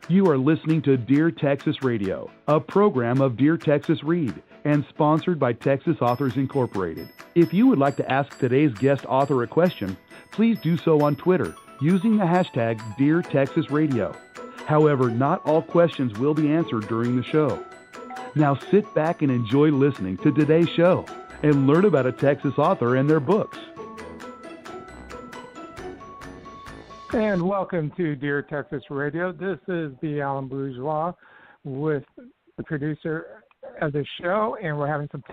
You are listening to Dear Texas Radio, a program of Dear Texas Read, and sponsored by Texas Authors Incorporated. If you would like to ask today's guest author a question, please do so on Twitter using the hashtag Dear Texas Radio. However, not all questions will be answered during the show. Now sit back and enjoy listening to today's show and learn about a Texas author and their books. And welcome to Dear Texas Radio. This is the Alan Bourgeois with the producer of the show, and we're having some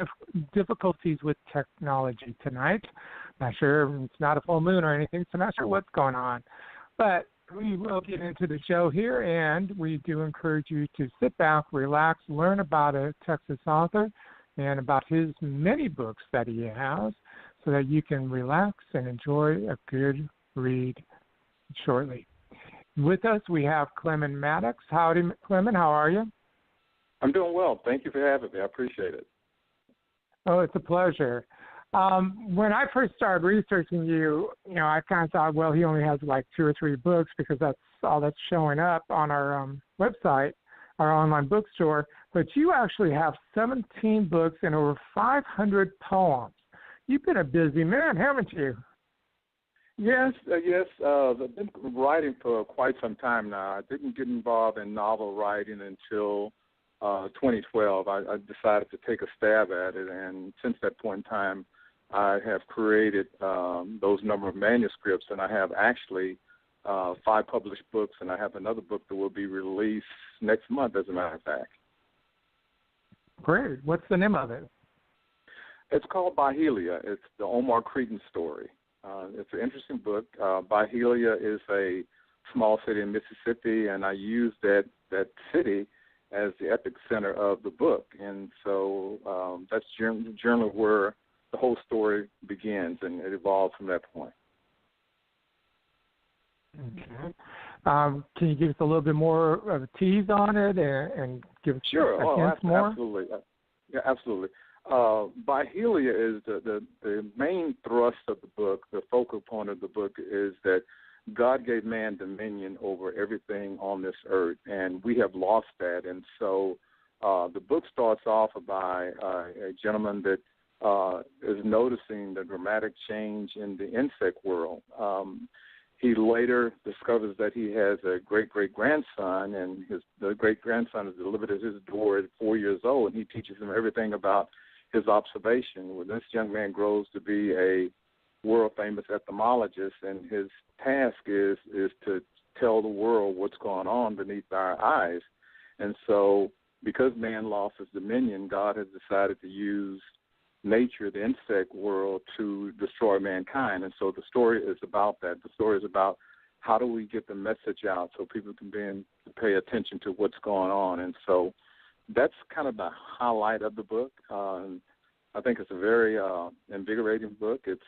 difficulties with technology tonight. Not sure, it's not a full moon or anything, so not sure what's going on. But we will get into the show here, and we do encourage you to sit back, relax, learn about a Texas author and about his many books that he has so that you can relax and enjoy a good read shortly. With us, we have Clemon Maddox. Howdy, Clemon. How are you? I'm doing well. Thank you for having me. I appreciate it. Oh, it's a pleasure. When I first started researching you, I kind of thought, well, he only has like 2 or 3 books because that's all that's showing up on our website, our online bookstore. But you actually have 17 books and over 500 poems. You've been a busy man, haven't you? Yes. I've been writing for quite some time now. I didn't get involved in novel writing until 2012. I decided to take a stab at it, and since that point in time, I have created those number of manuscripts, and I have actually 5 published books, and I have another book that will be released next month, as a matter of fact. Great. What's the name of it? It's called Byhelia. It's the Omar Cretan story. It's an interesting book. Byhelia is a small city in Mississippi, and I used that city as the epic center of the book. And so that's generally where the whole story begins, and it evolves from that point. Okay. Can you give us a little bit more of a tease on it and give us a hint more? Absolutely. Yeah, absolutely. Byhelia is the main thrust of the book. The focal point of the book is that God gave man dominion over everything on this earth, and we have lost that. And so the book starts off by a gentleman that is noticing the dramatic change in the insect world. He later discovers that he has a great-great-grandson, and the great-grandson is delivered at his door at 4 years old, and he teaches him everything about his observation. Well, this young man grows to be a world-famous entomologist, and his task is to tell the world what's going on beneath our eyes. And so because man lost his dominion, God has decided to use nature, the insect world, to destroy mankind. And so the story is about that. The story is about how do we get the message out so people can begin to pay attention to what's going on. And so that's kind of the highlight of the book. I think it's a very invigorating book. It's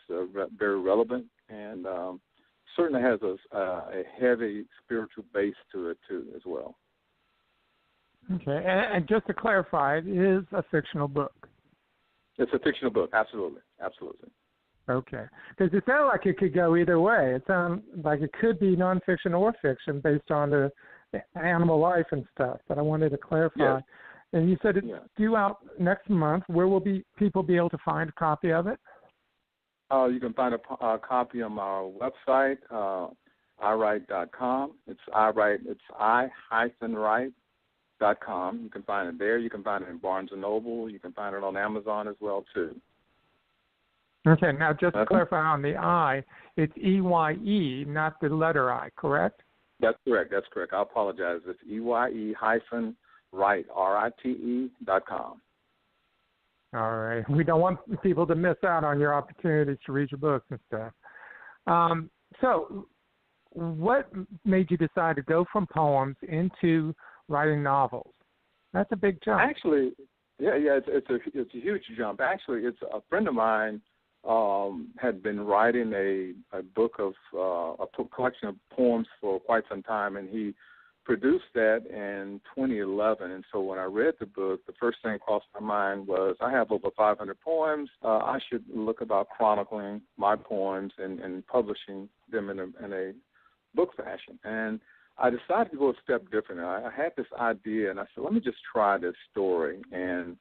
very relevant, and certainly has a heavy spiritual base to it, too, as well. Okay, and just to clarify, it is a fictional book. It's a fictional book, absolutely. Okay, because it sounded like it could go either way. It sounded like it could be nonfiction or fiction based on the animal life and stuff, but I wanted to clarify. Yes. And you said it's due out next month. Where will people be able to find a copy of it? You can find a copy on our website, iWrite.com. It's iWrite. It's i-write.com. You can find it there. You can find it in Barnes & Noble. You can find it on Amazon as well, too. Okay. Now, just to clarify on the I, it's E-Y-E, not the letter I, correct? That's correct. I apologize. It's E-Y-E-Write, RITE.com. All right. We don't want people to miss out on your opportunities to read your books and stuff. So what made you decide to go from poems into writing novels? That's a big jump. Actually, it's a huge jump. Actually, it's a friend of mine had been writing a book of a collection of poems for quite some time, and he produced that in 2011. And so when I read the book, the first thing that crossed my mind was I have over 500 poems. I should look about chronicling my poems and publishing them in a book fashion. And I decided to go a step different. I had this idea, and I said, let me just try this story. And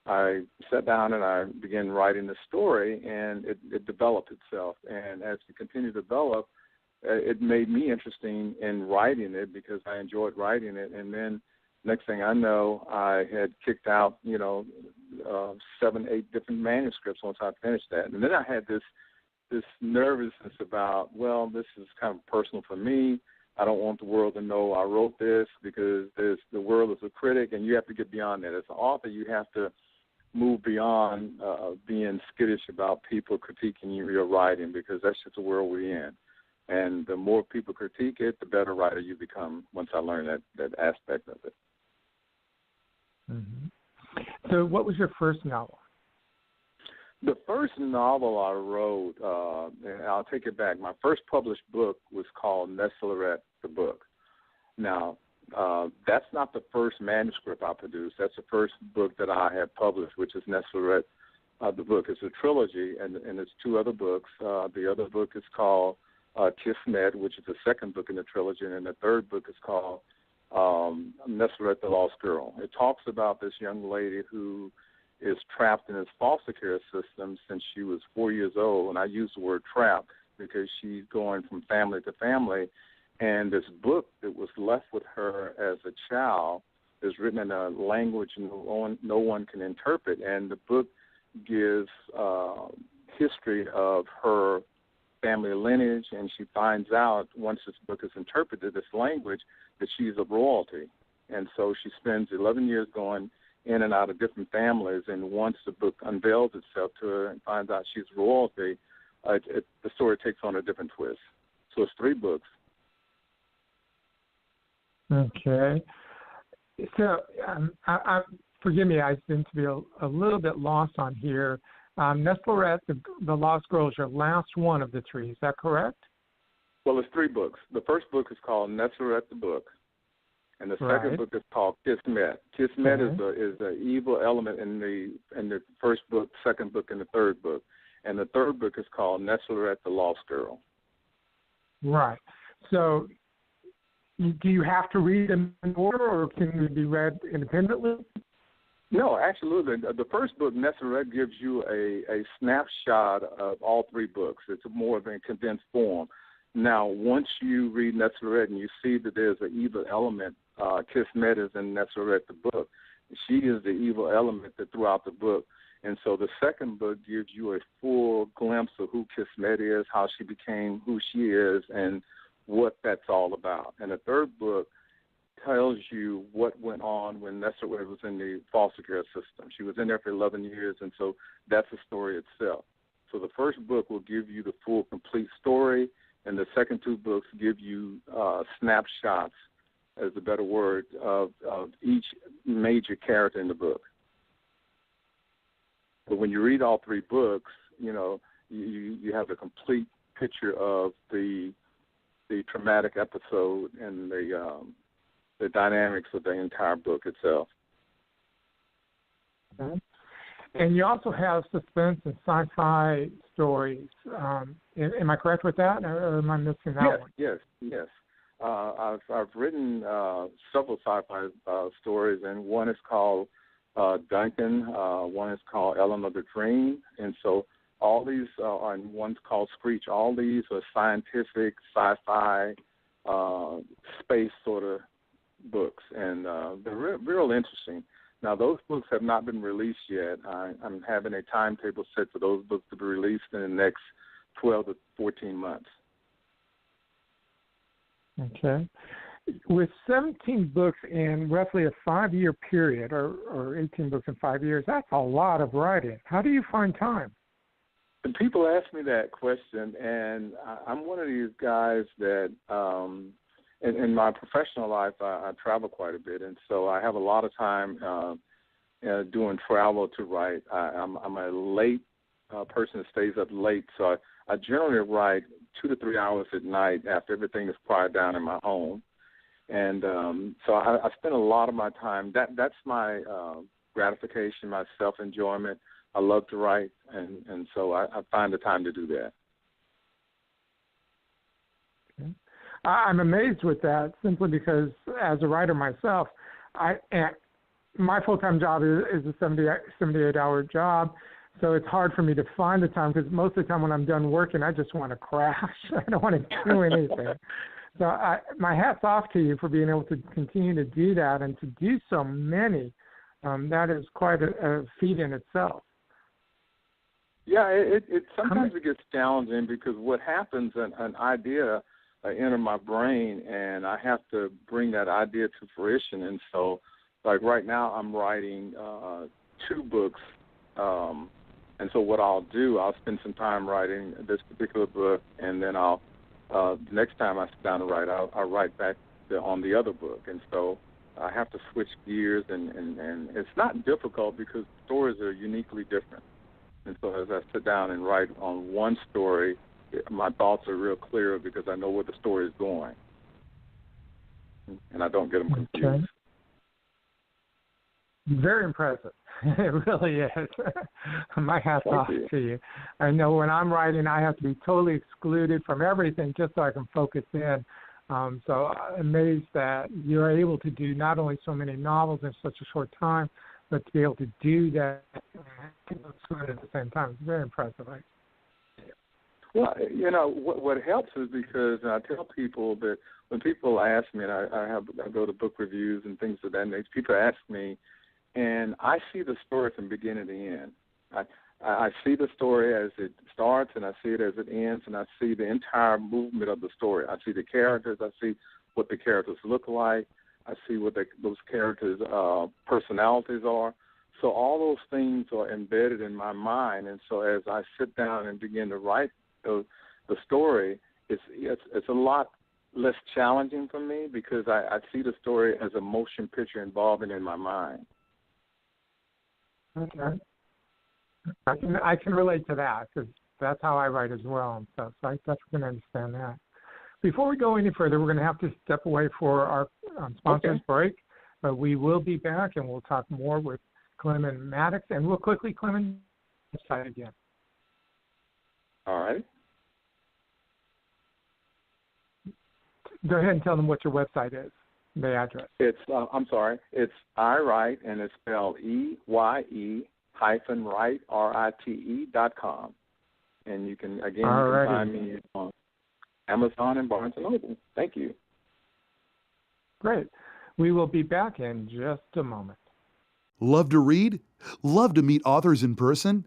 I sat down and I began writing the story, and it developed itself. And as it continued to develop, it made me interesting in writing it because I enjoyed writing it. And then next thing I know, I had kicked out, 7, 8 different manuscripts once I finished that. And then I had this nervousness about, well, this is kind of personal for me. I don't want the world to know I wrote this because the world is a critic, and you have to get beyond that. As an author, you have to move beyond being skittish about people critiquing your writing because that's just the world we're in. And the more people critique it, the better writer you become once I learned that aspect of it. Mm-hmm. So what was your first novel? The first novel I wrote, and I'll take it back, my first published book was called Nesselorette-The Book. Now, that's not the first manuscript I produced. That's the first book that I have published, which is Nesselorette-The Book. It's a trilogy, and it's 2 other books. The other book is called Kismet, which is the second book in the trilogy, and the third book is called Nesselorette the Lost Girl. It talks about this young lady who is trapped in this foster care system since she was 4 years old, and I use the word trapped because she's going from family to family, and this book that was left with her as a child is written in a language no one can interpret, and the book gives history of her family lineage, and she finds out once this book is interpreted, this language, that she's a royalty. And so she spends 11 years going in and out of different families, and once the book unveils itself to her and finds out she's royalty, the story takes on a different twist. So it's 3 books. Okay. So forgive me, I seem to be a little bit lost on here. Nesselorette, the Lost Girl, is your last one of the 3. Is that correct? Well, it's 3 books. The first book is called Nesselorette-The Book, and the second book is called Kismet. Kismet is the evil element in the first book, second book, and the third book. And the third book is called Nesselorette the Lost Girl. Right. So do you have to read them in order, or can they be read independently? No, absolutely. The first book, Nesselorette, gives you a snapshot of all 3 books. It's more of a condensed form. Now, once you read Nesselorette and you see that there's an evil element, Kismet is in Nesselorette-The Book. She is the evil element that throughout the book. And so the second book gives you a full glimpse of who Kismet is, how she became who she is, and what that's all about. And the third book tells you what went on when Nesselorette was in the foster care system. She was in there for 11 years, and so that's the story itself. So the first book will give you the full, complete story, and the second 2 books give you snapshots, as a better word, of each major character in the book. But when you read all 3 books, you have a complete picture of the traumatic episode and the dynamics of the entire book itself. Okay. And you also have suspense and sci-fi stories. Am I correct with that, or am I missing that one? Yes. I've written several sci-fi stories, and one is called Duncan, one is called Element of the Dream, and so all these and one's called Screech. All these are scientific, sci-fi, space sort of books, and they're real interesting. Now, those books have not been released yet. I'm having a timetable set for those books to be released in the next 12 to 14 months. Okay. With 17 books in roughly a 5-year period, or 18 books in 5 years, that's a lot of writing. How do you find time? And people ask me that question, and I'm one of these guys that in my professional life, I travel quite a bit, and so I have a lot of time doing travel to write. I'm a late person that stays up late, so I generally write 2 to 3 hours at night after everything is quiet down in my home. And so I spend a lot of my time. That's my gratification, my self-enjoyment. I love to write, and so I find the time to do that. Okay. I'm amazed with that simply because as a writer myself, my full-time job is a 78-hour job, so it's hard for me to find the time because most of the time when I'm done working, I just want to crash. I don't want to do anything. So my hat's off to you for being able to continue to do that and to do so many. That is quite a feat in itself. Yeah, it sometimes it gets challenging because what happens, an idea enter my brain, and I have to bring that idea to fruition. And so, like right now, I'm writing 2 books. And so what I'll do, I'll spend some time writing this particular book, and then the next time I sit down to write, I'll write back on the other book. And so I have to switch gears, and it's not difficult because stories are uniquely different. And so as I sit down and write on one story, my thoughts are real clear because I know where the story is going, and I don't get them confused. Okay. Very impressive. It really is. My hat's off to you. I know when I'm writing, I have to be totally excluded from everything just so I can focus in. So I'm amazed that you're able to do not only so many novels in such a short time, but to be able to do that at the same time. It's very impressive, right? Well, what helps is because I tell people that when people ask me, and I go to book reviews and things of that nature, people ask me, and I see the story from beginning to end. I see the story as it starts, and I see it as it ends, and I see the entire movement of the story. I see the characters. I see what the characters look like. I see what those characters' personalities are. So all those things are embedded in my mind, and so as I sit down and begin to write the story, it's a lot less challenging for me because I see the story as a motion picture involving in my mind. Okay. I can relate to that because that's how I write as well. So I definitely understand that. Before we go any further, we're going to have to step away for our sponsors break, but we will be back and we'll talk more with Clemon Maddox. And real quickly, Clemon, website again. All right. Go ahead and tell them what your website is, the address. It's it's iWrite, and it's spelled EYE-Write, RITE.com. And you can find me on Amazon and Barnes & Noble. Thank you. Great. We will be back in just a moment. Love to read? Love to meet authors in person?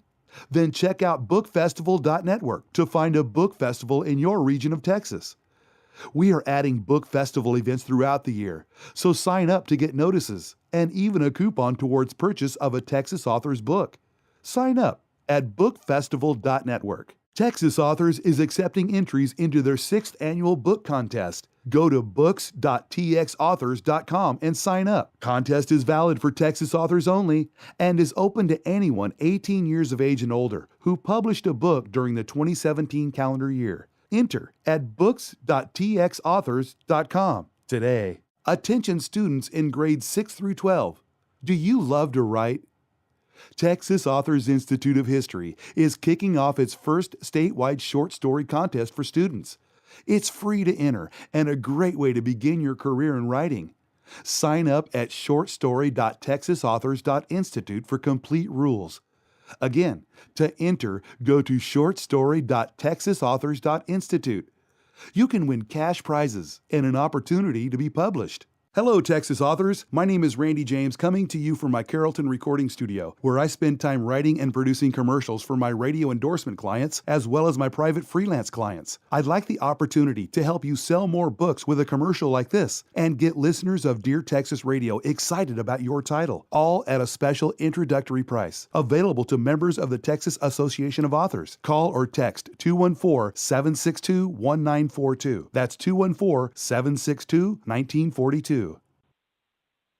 Then check out bookfestival.network to find a book festival in your region of Texas. We are adding book festival events throughout the year, so sign up to get notices and even a coupon towards purchase of a Texas author's book. Sign up at bookfestival.network. Texas Authors is accepting entries into their 6th annual book contest. Go to books.txauthors.com and sign up. Contest is valid for Texas authors only and is open to anyone 18 years of age and older who published a book during the 2017 calendar year. Enter at books.txauthors.com today. Attention students in grades 6 through 12. Do you love to write? Texas Authors Institute of History is kicking off its first statewide short story contest for students. It's free to enter and a great way to begin your career in writing. Sign up at shortstory.texasauthors.institute for complete rules. Again, to enter, go to shortstory.texasauthors.institute. You can win cash prizes and an opportunity to be published. Hello, Texas authors. My name is Randy James, coming to you from my Carrollton recording studio, where I spend time writing and producing commercials for my radio endorsement clients, as well as my private freelance clients. I'd like the opportunity to help you sell more books with a commercial like this and get listeners of Dear Texas Radio excited about your title, all at a special introductory price, available to members of the Texas Association of Authors. Call or text 214-762-1942. That's 214-762-1942.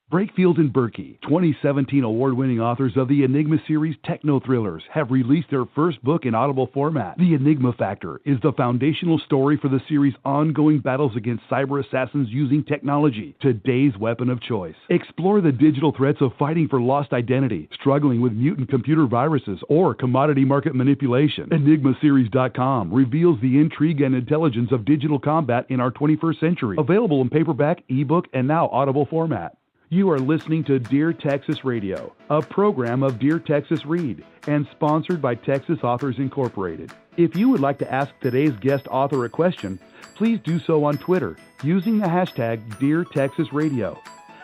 Brakefield and Berkey, 2017 award-winning authors of the Enigma series techno-thrillers, have released their first book in Audible format. The Enigma Factor is the foundational story for the series' ongoing battles against cyber assassins using technology, today's weapon of choice. Explore the digital threats of fighting for lost identity, struggling with mutant computer viruses, or commodity market manipulation. EnigmaSeries.com reveals the intrigue and intelligence of digital combat in our 21st century. Available in paperback, ebook, and now Audible format. You are listening to Dear Texas Radio, a program of Dear Texas Read, and sponsored by Texas Authors Incorporated. If you would like to ask today's guest author a question, please do so on Twitter using the hashtag Dear Texas Radio.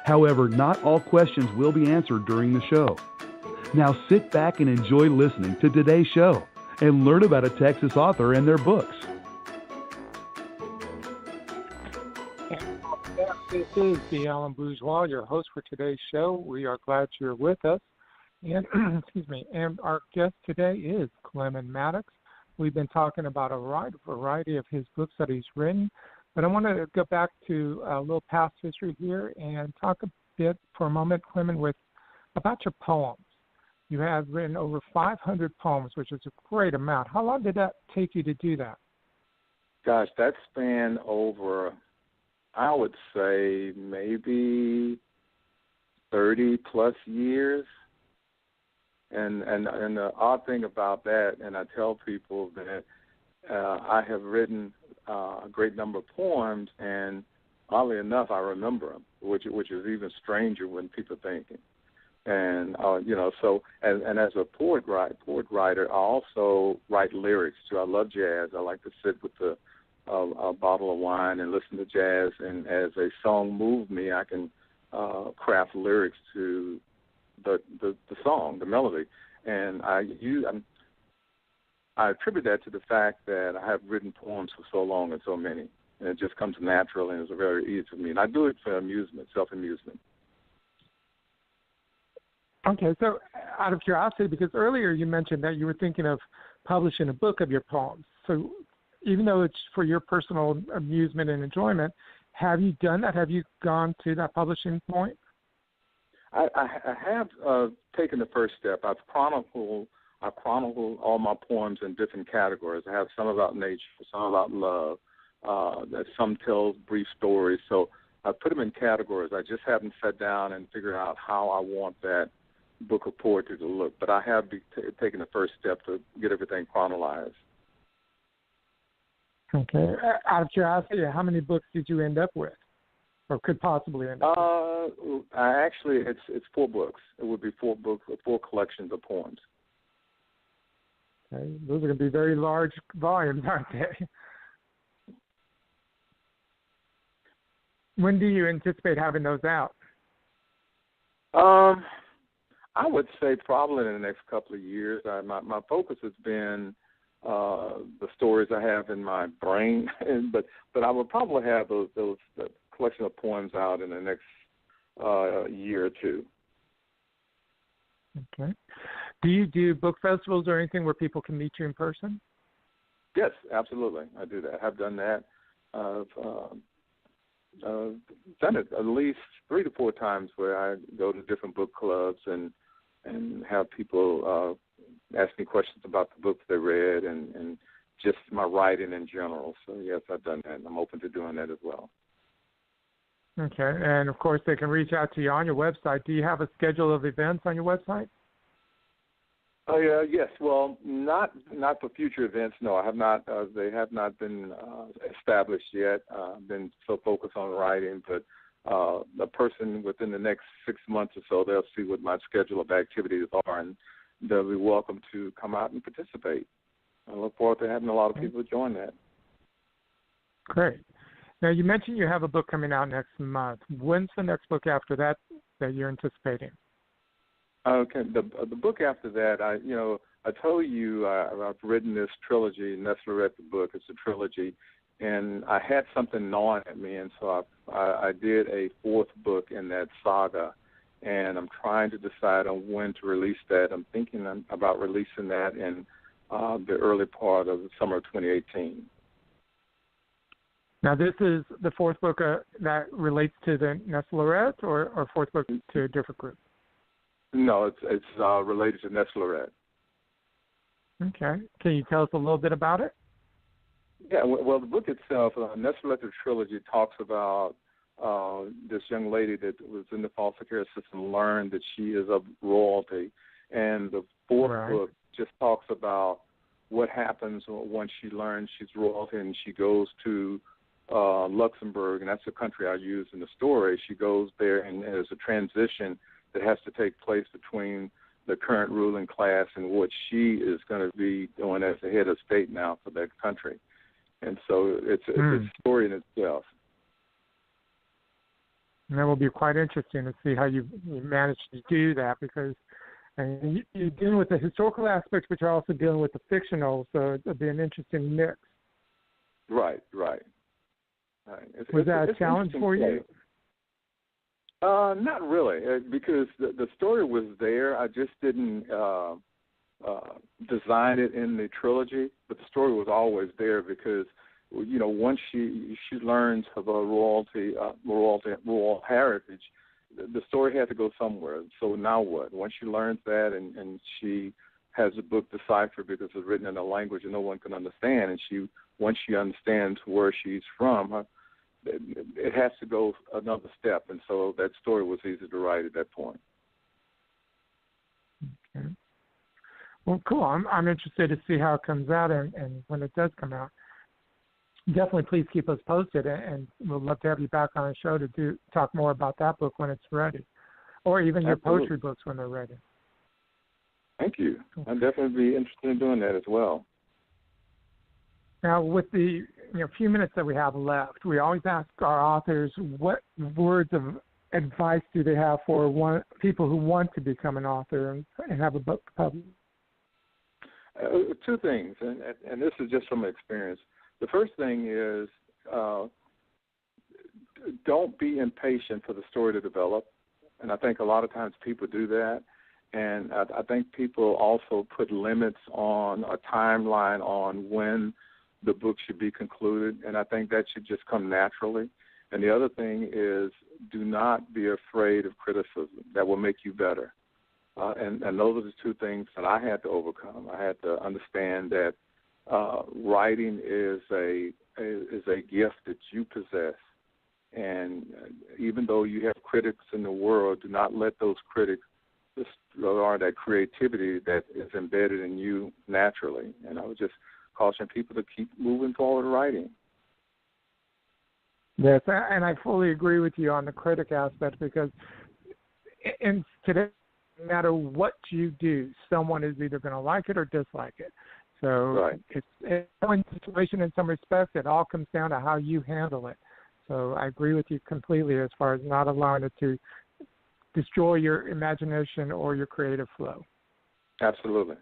However, not all questions will be answered during the show. Now sit back and enjoy listening to today's show and learn about a Texas author and their books. This is the Alan Bourgeois, your host for today's show. We are glad you're with us. And excuse me. And our guest today is Clemon Maddox. We've been talking about a wide variety of his books that he's written, but I want to go back to a little past history here and talk a bit for a moment, Clemon, about your poems. You have written over 500 poems, which is a great amount. How long did that take you to do that? Gosh, that spanned over, I would say, maybe 30 plus years. And the odd thing about that, and I tell people that I have written a great number of poems, and oddly enough, I remember them, which is even stranger when people thinking. And so and as a poet writer, I also write lyrics too. I love jazz. I like to sit with a bottle of wine and listen to jazz, and as a song moves me, I can craft lyrics to the song, the melody, and I attribute that to the fact that I have written poems for so long and so many, and it just comes natural and it's very easy for me, and I do it for amusement, self-amusement. Okay, so out of curiosity, because earlier you mentioned that you were thinking of publishing a book of your poems, so even though it's for your personal amusement and enjoyment, have you done that? Have you gone to that publishing point? I have taken the first step. I've chronicled all my poems in different categories. I have some about nature, some about love, some tell brief stories. So I put them in categories. I just haven't sat down and figured out how I want that book of poetry to look. But I have taken the first step to get everything chronologized. Okay. Out of curiosity, how many books did you end up with, or could possibly end up with? It's 4 books. It would be 4 books, 4 collections of poems. Okay. Those are going to be very large volumes, aren't they? When do you anticipate having those out? I would say probably in the next couple of years. My focus has been the stories I have in my brain, but I will probably have those collection of poems out in the next year or two. Okay. Do you do book festivals or anything where people can meet you in person? Yes, absolutely. I do that. I've done that. I've done it at least 3 to 4 times where I go to different book clubs and have people ask me questions about the books they read and just my writing in general. So, yes, I've done that, and I'm open to doing that as well. Okay, and, of course, they can reach out to you on your website. Do you have a schedule of events on your website? Oh, yeah, yes. Well, not for future events, no. I have not. They have not been established yet. I've been so focused on writing, but a person within the next 6 months or so, they'll see what my schedule of activities are, and they'll be welcome to come out and participate. I look forward to having a lot of people join that. Great. Now, you mentioned you have a book coming out next month. When's the next book after that you're anticipating? Okay, the book after that, I told you I've written this trilogy, Nesselorette-The Book. It's a trilogy, and I had something gnawing at me, and so I did a 4th book in that saga, and I'm trying to decide on when to release that. I'm thinking about releasing that in the early part of the summer of 2018. Now, this is the fourth book that relates to the Nesselorette, or fourth book to a different group? No, it's related to Nesselorette. Okay. Can you tell us a little bit about it? Yeah, well, the book itself, Nesselorette Trilogy, talks about this young lady that was in the foster care system learned that she is of royalty. And the fourth book just talks about what happens once she learns she's royalty and she goes to Luxembourg, and that's the country I use in the story. She goes there, and there's a transition that has to take place between the current ruling class and what she is going to be doing as the head of state now for that country. And so it's a story in itself. And that will be quite interesting to see how you managed to do that, because you're dealing with the historical aspects, but you're also dealing with the fictional, so it'll be an interesting mix. Right. Was that a challenge for you? Not really, because the story was there. I just didn't design it in the trilogy, but the story was always there because, once she learns of a royal heritage, the story had to go somewhere. So now what? Once she learns that and she has a book deciphered because it's written in a language that no one can understand, and once she understands where she's from, it has to go another step, and so that story was easy to write at that point. Okay. Well, cool. I'm interested to see how it comes out, and when it does come out, definitely please keep us posted, and we'll love to have you back on the show to talk more about that book when it's ready, or even your poetry books when they're ready. Thank you. I'd definitely be interested in doing that as well. Now, with the few minutes that we have left, we always ask our authors what words of advice do they have for people who want to become an author and have a book published. Two things, and this is just from experience. The first thing is don't be impatient for the story to develop, and I think a lot of times people do that. And I think people also put limits on a timeline on when the book should be concluded, and I think that should just come naturally. And the other thing is do not be afraid of criticism. That will make you better. And those are the two things that I had to overcome. I had to understand that writing is a gift that you possess. And even though you have critics in the world, do not let those critics or that creativity that is embedded in you naturally. And I would just caution people to keep moving forward writing. Yes, and I fully agree with you on the critic aspect, because in today, no matter what you do, someone is either going to like it or dislike it. So it's in situation in some respects. It all comes down to how you handle it. So I agree with you completely as far as not allowing it to destroy your imagination or your creative flow. Absolutely.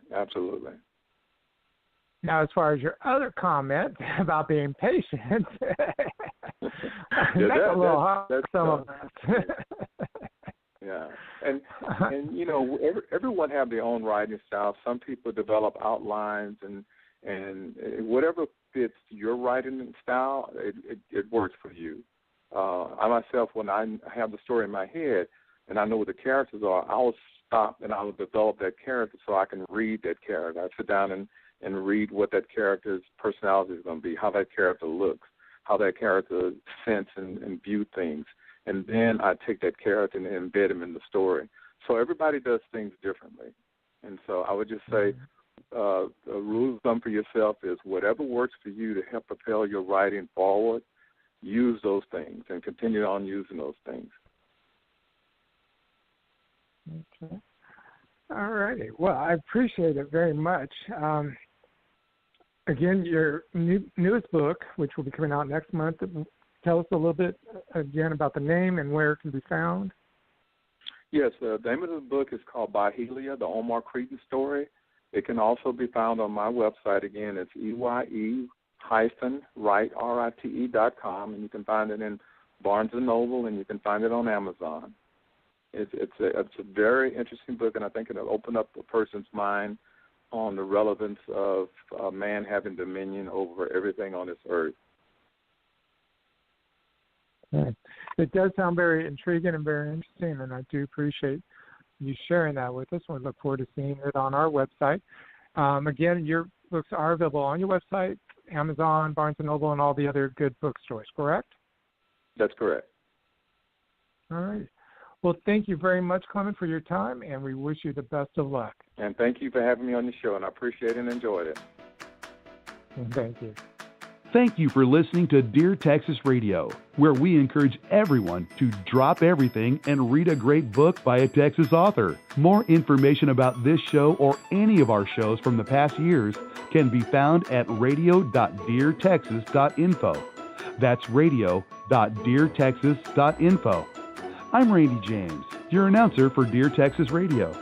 Now, as far as your other comment about being patient, that's a little hard for some of us. Yeah, and everyone have their own writing style. Some people develop outlines, and whatever fits your writing style, it works for you. I myself, when I have the story in my head and I know what the characters are, I will stop and I will develop that character so I can read that character. I sit down and read what that character's personality is going to be, how that character looks, how that character sense and view things. And then I take that character and embed him in the story. So everybody does things differently. And so I would just say the rule of thumb for yourself is whatever works for you to help propel your writing forward, use those things and continue on using those things. Okay. All righty. Well, I appreciate it very much. Again, your newest book, which will be coming out next month, tell us a little bit again about the name and where it can be found. Yes, the name of the book is called Byhelia, the Omar Cretan story. It can also be found on my website. Again, it's EYE-write.com, and you can find it in Barnes & Noble, and you can find it on Amazon. It's a very interesting book, and I think it'll open up a person's mind on the relevance of man having dominion over everything on this earth. Okay. It does sound very intriguing and very interesting, and I do appreciate you sharing that with us. We look forward to seeing it on our website. Again, your books are available on your website, Amazon, Barnes & Noble, and all the other good bookstores, correct? That's correct. All right. Well, thank you very much, Clemon, for your time, and we wish you the best of luck. And thank you for having me on the show, and I appreciate and enjoyed it. Thank you. Thank you for listening to Dear Texas Radio, where we encourage everyone to drop everything and read a great book by a Texas author. More information about this show or any of our shows from the past years can be found at radio.deartexas.info. That's radio.deartexas.info. I'm Randy James, your announcer for Dear Texas Radio.